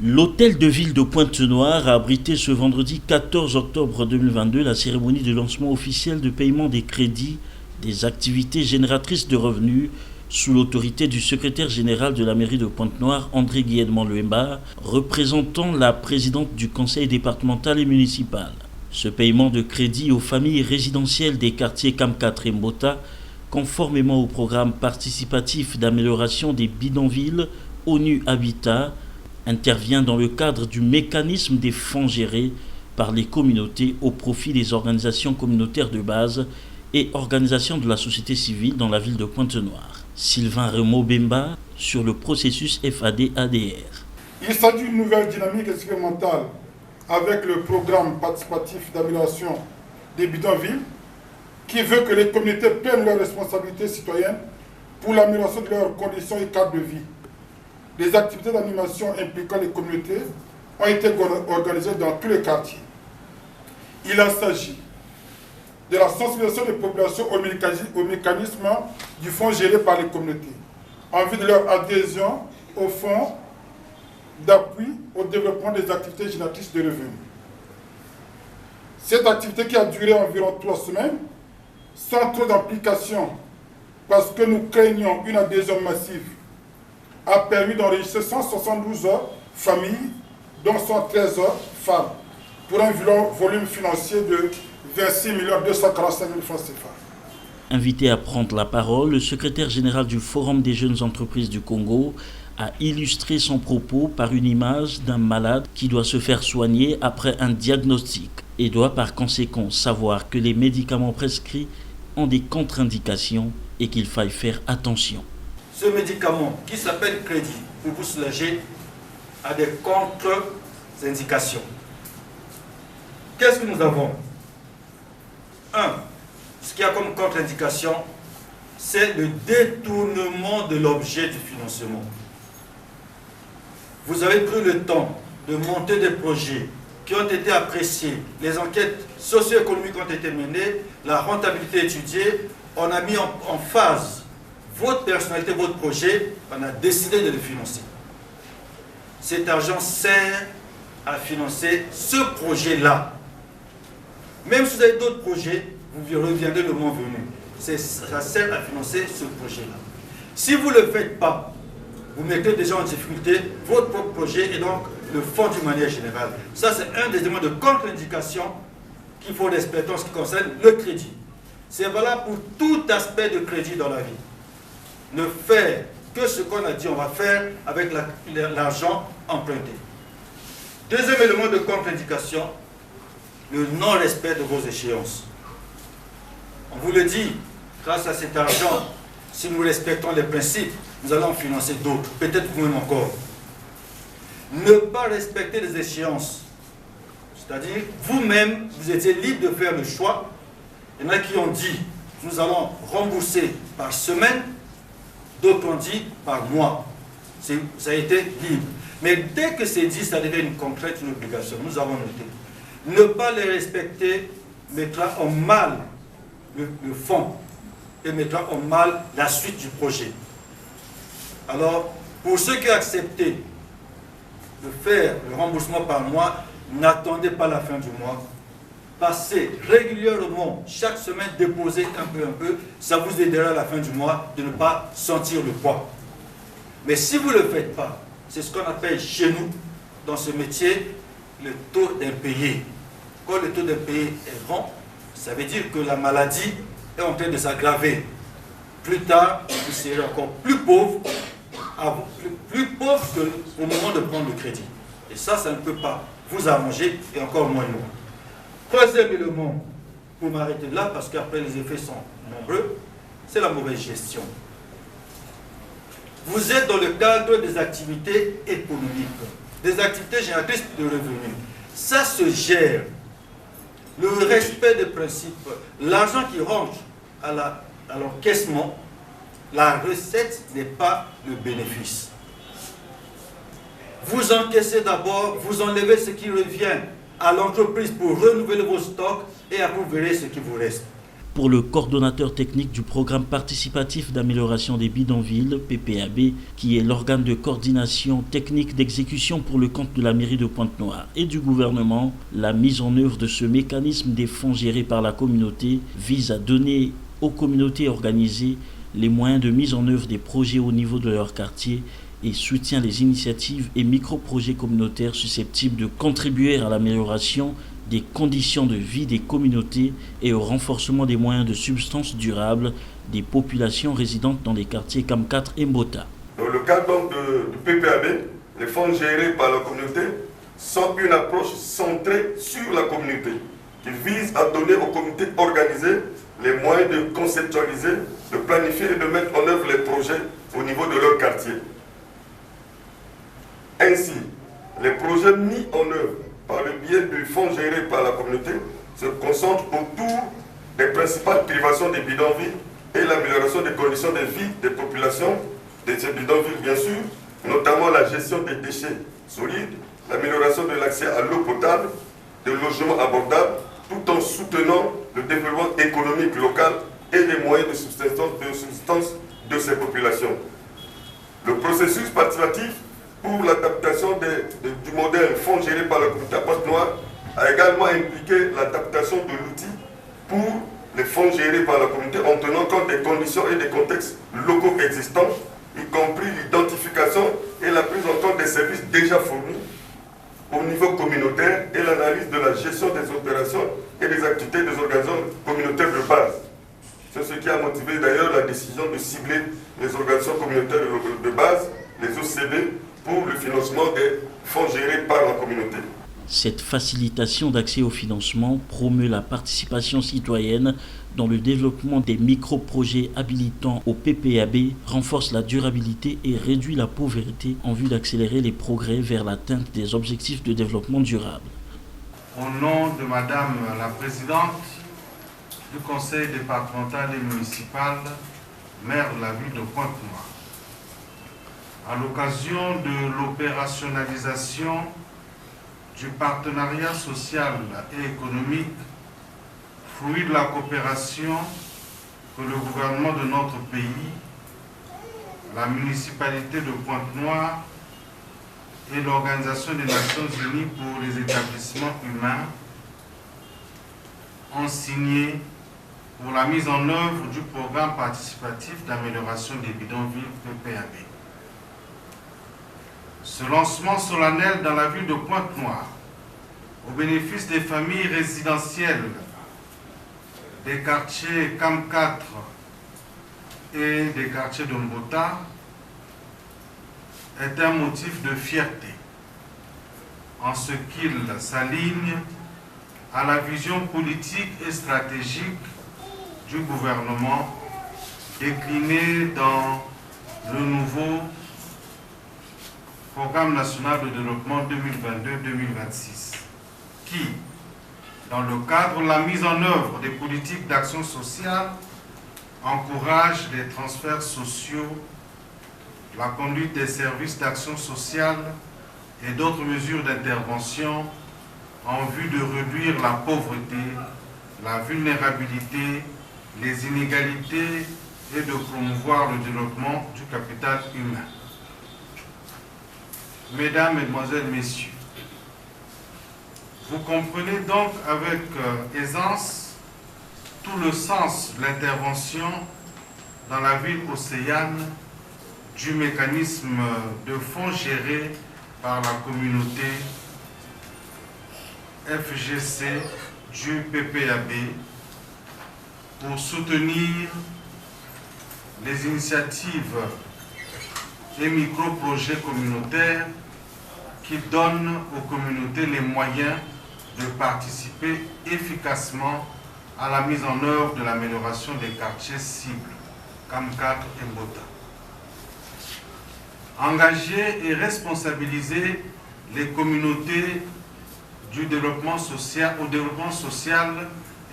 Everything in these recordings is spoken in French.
L'hôtel de ville de Pointe-Noire a abrité ce vendredi 14 octobre 2022 la cérémonie de lancement officiel de paiement des crédits des activités génératrices de revenus sous l'autorité du secrétaire général de la mairie de Pointe-Noire, André Guilledman Luemba, représentant la présidente du conseil départemental et municipal. Ce paiement de crédit aux familles résidentielles des quartiers Cam4 et Mbota, conformément au programme participatif d'amélioration des bidonvilles ONU Habitat, intervient dans le cadre du mécanisme des fonds gérés par les communautés au profit des organisations communautaires de base et organisations de la société civile dans la ville de Pointe-Noire. Sylvain Remo-Bemba sur le processus FAD-ADR. Il s'agit d'une nouvelle dynamique expérimentale avec le programme participatif d'amélioration des bidonvilles qui veut que les communautés prennent leurs responsabilités citoyennes pour l'amélioration de leurs conditions et cadres de vie. Des activités d'animation impliquant les communautés ont été organisées dans tous les quartiers. Il s'agit de la sensibilisation des populations au mécanisme du fonds géré par les communautés, en vue de leur adhésion au fonds d'appui au développement des activités génératrices de revenus. Cette activité qui a duré environ 3 semaines, sans trop d'implication, parce que nous craignons une adhésion massive, a permis d'enregistrer 172 familles, dont 113 femmes, pour un volume financier de 26 245 000 francs CFA. Invité à prendre la parole, le secrétaire général du Forum des jeunes entreprises du Congo a illustré son propos par une image d'un malade qui doit se faire soigner après un diagnostic et doit par conséquent savoir que les médicaments prescrits ont des contre-indications et qu'il faille faire attention. Ce médicament qui s'appelle crédit pour vous soulager a des contre-indications. Qu'est-ce que nous avons? Ce qu'il y a comme contre-indication, c'est le détournement de l'objet du financement. Vous avez pris le temps de monter des projets qui ont été appréciés, les enquêtes socio-économiques ont été menées, la rentabilité étudiée, on a mis en phase votre personnalité, votre projet, on a décidé de le financer. Cet argent sert à financer ce projet-là. Même si vous avez d'autres projets, vous reviendrez le moment venu. Ça sert à financer ce projet-là. Si vous ne le faites pas, vous mettez déjà en difficulté votre propre projet et donc le fonds d'une manière générale. Ça, c'est un des éléments de contre-indication qu'il faut respecter en ce qui concerne le crédit. C'est valable pour tout aspect de crédit dans la vie. Ne faire que ce qu'on a dit on va faire avec l'argent emprunté. Deuxième élément de contre-indication, le non-respect de vos échéances. On vous le dit, grâce à cet argent, si nous respectons les principes, nous allons en financer d'autres, peut-être vous-même encore. Ne pas respecter les échéances, c'est-à-dire vous-même, vous étiez libre de faire le choix. Il y en a qui ont dit, nous allons rembourser par semaine, d'autres ont dit par mois. Ça a été libre. Mais dès que c'est dit, ça devient une contrainte, une obligation. Nous avons noté. Ne pas les respecter mettra en mal le fonds et mettra en mal la suite du projet. Alors, pour ceux qui ont accepté de faire le remboursement par mois, n'attendez pas la fin du mois. Passez régulièrement, chaque semaine, déposez un peu, ça vous aidera à la fin du mois de ne pas sentir le poids. Mais si vous ne le faites pas, c'est ce qu'on appelle chez nous, dans ce métier, le taux d'impayé. Quand le taux d'impayé est grand, ça veut dire que la maladie est en train de s'aggraver. Plus tard, vous serez encore plus pauvre, plus pauvre qu'au moment de prendre le crédit. Et ça ne peut pas vous arranger, et encore moins nous. Troisième élément, pour m'arrêter là, parce qu'après les effets sont nombreux, c'est la mauvaise gestion. Vous êtes dans le cadre des activités économiques, des activités génératrices de revenus. Ça se gère. Le respect des principes, l'argent qui rentre à l'encaissement, la recette n'est pas le bénéfice. Vous encaissez d'abord, vous enlevez ce qui revient à l'entreprise pour renouveler vos stocks et après vous verrez ce qui vous reste. Pour le coordonnateur technique du programme participatif d'amélioration des bidonvilles, PPAB, qui est l'organe de coordination technique d'exécution pour le compte de la mairie de Pointe-Noire et du gouvernement, la mise en œuvre de ce mécanisme des fonds gérés par la communauté vise à donner aux communautés organisées les moyens de mise en œuvre des projets au niveau de leur quartier et soutient les initiatives et micro-projets communautaires susceptibles de contribuer à l'amélioration des conditions de vie des communautés et au renforcement des moyens de subsistance durable des populations résidentes dans les quartiers CAM4 et Mbota. Dans le cadre donc du PPAB, les fonds gérés par la communauté sont une approche centrée sur la communauté qui vise à donner aux communautés organisées les moyens de conceptualiser, de planifier et de mettre en œuvre les projets au niveau de leur quartier. Ainsi, les projets mis en œuvre par le biais du fonds géré par la communauté se concentrent autour des principales privations des bidonvilles et l'amélioration des conditions de vie des populations de ces bidonvilles, bien sûr, notamment la gestion des déchets solides, l'amélioration de l'accès à l'eau potable, des logements abordables, tout en soutenant le développement économique local et les moyens de subsistance de ces populations. Le processus participatif pour l'adaptation du modèle fonds géré par la communauté à Pointe-Noire a également impliqué l'adaptation de l'outil pour les fonds gérés par la communauté en tenant compte des conditions et des contextes locaux existants, y compris l'identification et la prise en compte des services déjà fournis au niveau communautaire et l'analyse de la gestion des opérations et des activités des organisations communautaires de base. C'est ce qui a motivé d'ailleurs la décision de cibler les organisations communautaires de base, les OCB, pour le financement des fonds gérés par la communauté. Cette facilitation d'accès au financement promeut la participation citoyenne dans le développement des micro-projets habilitant au PPAB, renforce la durabilité et réduit la pauvreté en vue d'accélérer les progrès vers l'atteinte des objectifs de développement durable. Au nom de Madame la Présidente du Conseil départemental et municipal, maire de la ville de Pointe-Noire, à l'occasion de l'opérationnalisation du partenariat social et économique, fruit de la coopération que le gouvernement de notre pays, la municipalité de Pointe-Noire et l'Organisation des Nations Unies pour les établissements humains ont signé pour la mise en œuvre du programme participatif d'amélioration des bidonvilles PPAB. Ce lancement solennel dans la ville de Pointe-Noire, au bénéfice des familles résidentielles des quartiers CAM4 et des quartiers de Mbota, est un motif de fierté, en ce qu'il s'aligne à la vision politique et stratégique du gouvernement déclinée dans le nouveau Programme national de développement 2022-2026, qui, dans le cadre de la mise en œuvre des politiques d'action sociale, encourage les transferts sociaux, la conduite des services d'action sociale et d'autres mesures d'intervention en vue de réduire la pauvreté, la vulnérabilité, les inégalités et de promouvoir le développement du capital humain. Mesdames, Mesdemoiselles, Messieurs, vous comprenez donc avec aisance tout le sens de l'intervention dans la ville océane du mécanisme de fonds géré par la communauté FGC du PPAB pour soutenir les initiatives et micro-projets communautaires qui donnent aux communautés les moyens de participer efficacement à la mise en œuvre de l'amélioration des quartiers cibles, CAM4 et Mbota. Engager et responsabiliser les communautés au développement social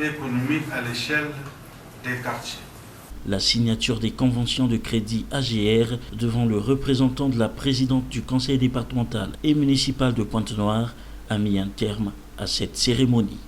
et économique à l'échelle des quartiers. La signature des conventions de crédit AGR devant le représentant de la présidente du conseil départemental et municipal de Pointe-Noire a mis un terme à cette cérémonie.